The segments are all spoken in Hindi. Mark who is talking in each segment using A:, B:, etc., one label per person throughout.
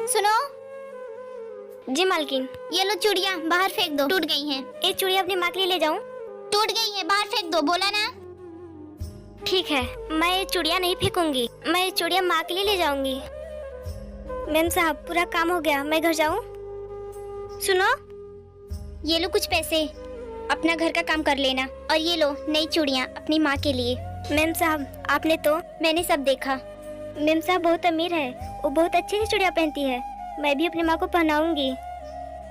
A: सुनो।
B: जी मालकिन।
A: ये लो चूड़ियाँ बाहर फेंक दो, टूट गई हैं।
B: एक चूड़िया अपनी माँ के लिए ले जाऊं?
A: टूट गई हैं, बाहर फेंक दो, बोला ना।
B: ठीक है, मैं ये चूड़िया नहीं फेंकूंगी, मैं ये चूड़िया माँ के लिए ले जाऊंगी। मैम साहब पूरा काम हो गया, मैं घर जाऊं? सुनो,
A: ये लो कुछ पैसे, अपना घर का काम कर लेना। और ये लो नई चूड़ियाँ अपनी माँ के लिए।
B: मैम साहब आपने तो।
A: मैंने सब देखा।
B: मैम साहब बहुत अमीर है, वो बहुत अच्छी सी चूड़िया पहनती है, मैं भी अपनी माँ को पहनाऊंगी।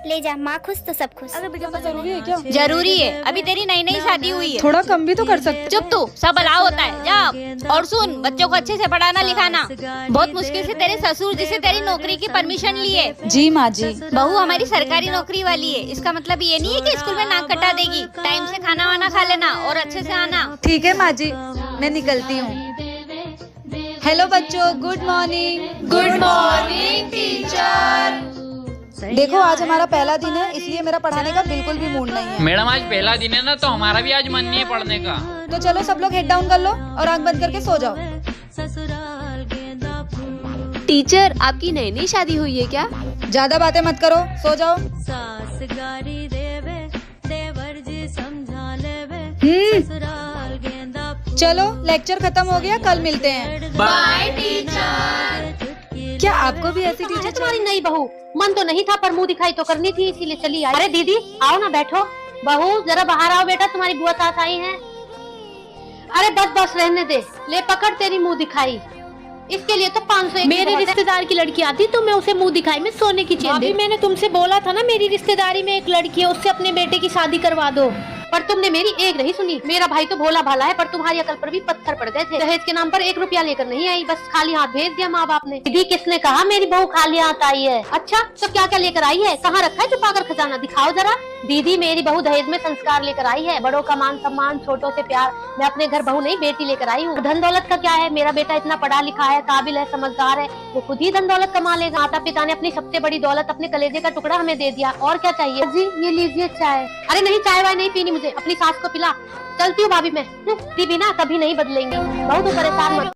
A: ले जा, माँ खुश तो सब खुश।
C: जरूरी है क्या?
D: जरूरी है, अभी तेरी नई नई शादी हुई है।
C: थोड़ा कम भी तो कर सकते।
D: चुप तू, सब अलाउ होता है, जा। और सुन, बच्चों को अच्छे से पढ़ाना लिखाना। बहुत मुश्किल से तेरे ससुर जी से तेरी नौकरी की परमिशन ली है।
C: जी माँ जी।
D: बहू हमारी सरकारी नौकरी वाली है, इसका मतलब ये नहीं है कि स्कूल में नाक कटा देगी। टाइम से खाना वाना खा लेना और अच्छे से आना।
C: ठीक है माँ जी, मैं निकलती हूँ। हेलो बच्चों, good morning. Good morning teacher. देखो आज हमारा पहला दिन है, इसलिए मेरा पढ़ाने का बिल्कुल भी मूड नहीं है।
E: मैडम आज पहला दिन है ना, तो हमारा भी आज मन नहीं है पढ़ने का।
C: तो चलो सब लोग हेड डाउन कर लो और आंख बंद करके सो जाओ।
F: टीचर आपकी नई नई शादी हुई है क्या?
C: ज्यादा बातें मत करो, सो जाओ। चलो लेक्चर खत्म हो गया, कल मिलते हैं। Bye teacher. क्या आपको भी ऐसी टीचर
G: तुम्हारी नई बहू? मन तो नहीं था पर मुंह दिखाई तो करनी थी, इसीलिए चली आई। अरे दीदी आओ ना, बैठो। बहू जरा बाहर आओ बेटा, तुम्हारी बुआ सास आई हैं। अरे बस बस रहने दे, ले पकड़ तेरी मुंह दिखाई। इसके लिए तो 500।
H: मेरी रिश्तेदार की लड़की आती तो मैं उसे मुंह दिखाई में सोने की चेन दे। मैंने तुमसे बोला था ना, मेरी रिश्तेदारी में एक लड़की है, उससे अपने बेटे की शादी करवा दो।
G: पर तुमने मेरी एक नहीं सुनी। मेरा भाई तो भोला भाला है, पर तुम्हारी अकल पर भी पत्थर पड़ गए थे। दहेज के नाम पर 1 रुपया लेकर नहीं आई, बस खाली हाथ भेज दिया माँ बाप ने। दीदी किसने कहा मेरी बहू खाली हाथ आई है? अच्छा तो क्या क्या लेकर आई है? कहाँ रखा है छुपा कर खजाना? दिखाओ जरा। दीदी मेरी बहू दहेज में संस्कार लेकर आई है, बड़ों का मान सम्मान, छोटों से प्यार। मैं अपने घर बहू नहीं बेटी लेकर आई हूँ। धन दौलत का क्या है? मेरा बेटा इतना पढ़ा लिखा है, काबिल है, समझदार है, वो खुद ही धन दौलत कमा लेगा। माता पिता ने अपनी सबसे बड़ी दौलत, अपने कलेजे का टुकड़ा हमें दे दिया, और क्या चाहिए? जी ये लीजिए चाय। अरे नहीं, चाय वाय नहीं पीनी मुझे, अपनी सास को पिला। चलती हूँ भाभी मैं, दीदी ना कभी नहीं बदलेंगे। बहुत परेशान मत।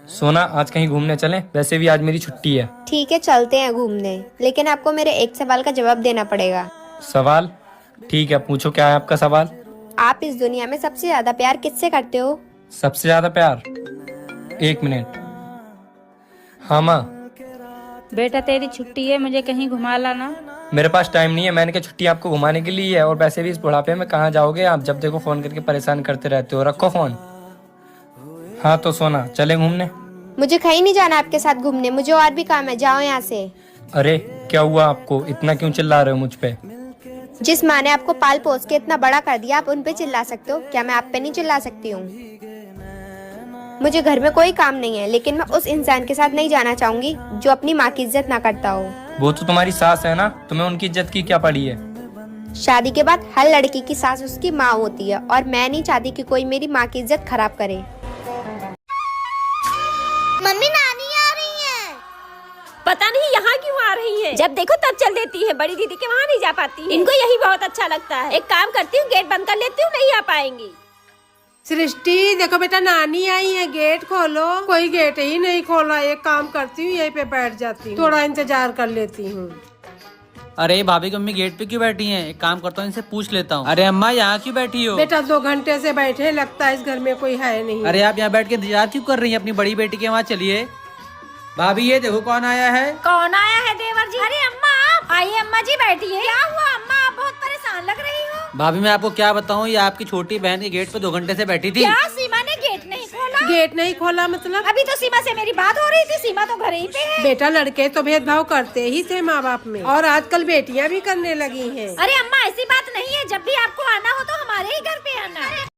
I: सोना आज कहीं घूमने चलें? वैसे भी आज मेरी छुट्टी है।
F: ठीक है चलते हैं घूमने, लेकिन आपको मेरे एक सवाल का जवाब देना पड़ेगा।
I: सवाल? ठीक है, पूछो क्या है आपका सवाल।
F: आप इस दुनिया में सबसे ज्यादा प्यार किससे करते हो?
I: सबसे ज्यादा प्यार? 1 मिनट। हाँ माँ।
J: बेटा तेरी छुट्टी है, मुझे कहीं घुमा लाना।
I: मेरे पास टाइम नहीं है, मैंने कहा छुट्टी आपको घुमाने के लिए है, और वैसे भी इस बुढ़ापे में कहाँ जाओगे आप, जब देखो फोन करके परेशान करते रहते हो। रखो फोन। हाँ तो सोना चले घूमने?
F: मुझे कहीं नहीं जाना आपके साथ घूमने, मुझे और भी काम है, जाओ यहाँ से।
I: अरे क्या हुआ आपको, इतना क्यों चिल्ला रहे हो मुझ पे?
F: जिस माँ ने आपको पाल पोस के इतना बड़ा कर दिया, आप उन पे चिल्ला सकते हो क्या? मैं आप पे नहीं चिल्ला सकती हूँ। मुझे घर में कोई काम नहीं है, लेकिन मैं उस इंसान के साथ नहीं जाना चाहूंगी जो अपनी माँ की इज्जत ना करता हो।
I: वो तो तुम्हारी सास है ना, तुम्हें उनकी इज्जत की क्या पड़ी है?
F: शादी के बाद हर लड़की की सास उसकी माँ होती है, और मैं नहीं चाहती कि कोई मेरी माँ की इज्जत खराब करे।
A: मम्मी नानी आ रही है।
D: पता नहीं यहाँ क्यों आ रही है, जब देखो तब चल देती है। बड़ी दीदी के वहाँ नहीं जा पाती है। इनको यही बहुत अच्छा लगता है। एक काम करती हूँ, गेट बंद कर लेती हूँ, नहीं आ पाएंगी।
K: सृष्टि देखो बेटा, नानी आई है, गेट खोलो। कोई गेट ही नहीं खोला। एक काम करती हूँ, यहीं पे बैठ जाती हूँ, थोड़ा इंतजार कर लेती हूँ।
E: अरे भाभी की मम्मी गेट पे क्यों बैठी हैं? एक काम करता हूँ, इनसे पूछ लेता हूँ। अरे अम्मा यहाँ क्यों बैठी हो?
K: बेटा 2 घंटे से बैठे, लगता है इस घर में कोई है नहीं।
E: अरे आप यहाँ बैठ के इंतजार क्यों कर रही हैं? अपनी बड़ी बेटी के वहाँ चलिए। भाभी ये देखो कौन आया है।
D: कौन आया है? देवर जी। अरे अम्मा आप आइए, अम्मा जी बैठी है। क्या हुआ अम्मा, आप बहुत परेशान लग रही हो।
E: भाभी मैं आपको क्या बताऊँ, ये आपकी छोटी बहन के गेट पे 2 घंटे से बैठी थी।
D: क्या सीमा ने गेट नहीं खोला?
K: गेट नहीं खोला मतलब?
D: अभी तो सीमा से मेरी बात हो रही थी, सीमा तो घर ही पे है।
K: बेटा लड़के तो भेदभाव करते ही थे माँ बाप में, और आजकल बेटियाँ भी करने लगी हैं।
D: अरे अम्मा ऐसी बात नहीं है, जब भी आपको आना हो तो हमारे ही घर पे आना।